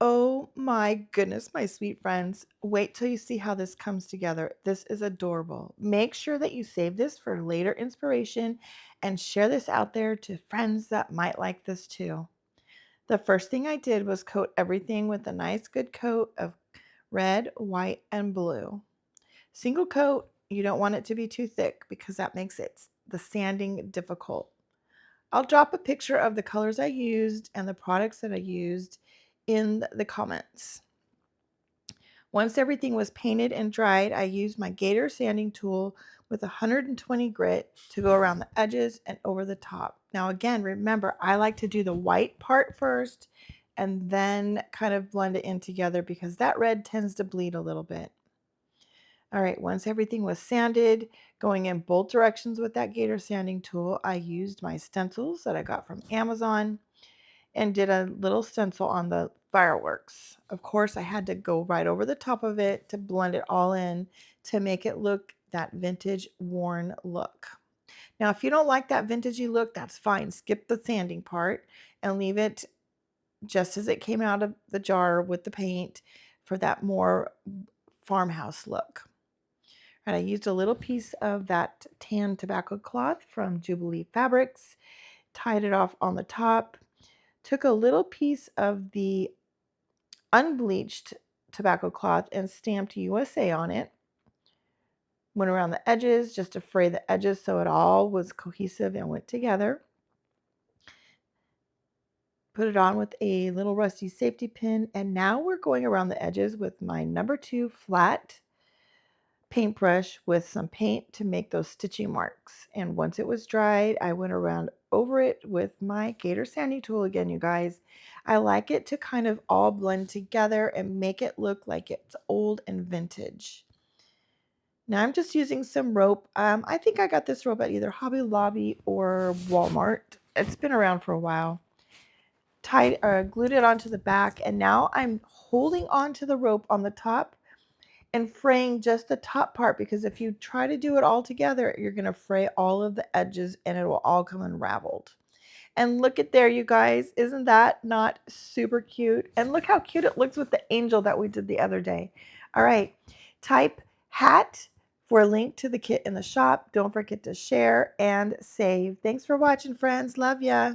Oh my goodness, my sweet friends. Wait till you see how this comes together. This is adorable. Make sure that you save this for later inspiration and share this out there to friends that might like this too. The first thing I did was coat everything with a nice good coat of red, white, and blue. Single coat, you don't want it to be too thick because that makes the sanding difficult. I'll drop a picture of the colors I used and the products that I used in the comments. Once everything was painted and dried, I used my Gator sanding tool with 120 grit to go around the edges and over the top. Now again, remember, I like to do the white part first and then kind of blend it in together because that red tends to bleed a little bit. All right, once everything was sanded, going in both directions with that Gator sanding tool, I used my stencils that I got from Amazon and did a little stencil on the fireworks. Of course, I had to go right over the top of it to blend it all in to make it look that vintage worn look. Now, if you don't like that vintagey look, that's fine. Skip the sanding part and leave it just as it came out of the jar with the paint for that more farmhouse look. And I used a little piece of that tan tobacco cloth from Jubilee Fabrics, tied it off on the top, took a little piece of the unbleached tobacco cloth and stamped USA on it. Went around the edges just to fray the edges so it all was cohesive and went together. Put it on with a little rusty safety pin, and now we're going around the edges with my number 2 flat paintbrush with some paint to make those stitching marks. And once it was dried, I went around over it with my Gator sanding tool again, you guys. I like it to kind of all blend together and make it look like it's old and vintage. Now I'm just using some rope. I think I got this rope at either Hobby Lobby or Walmart. It's been around for a while. Tied or glued it onto the back, and now I'm holding onto the rope on the top and fraying just the top part, because if you try to do it all together, you're going to fray all of the edges and it will all come unraveled. And look at there, you guys. Isn't that not super cute? And look how cute it looks with the angel that we did the other day. All right, type hat for a link to the kit in the shop. Don't forget to share and save. Thanks for watching, friends. Love ya.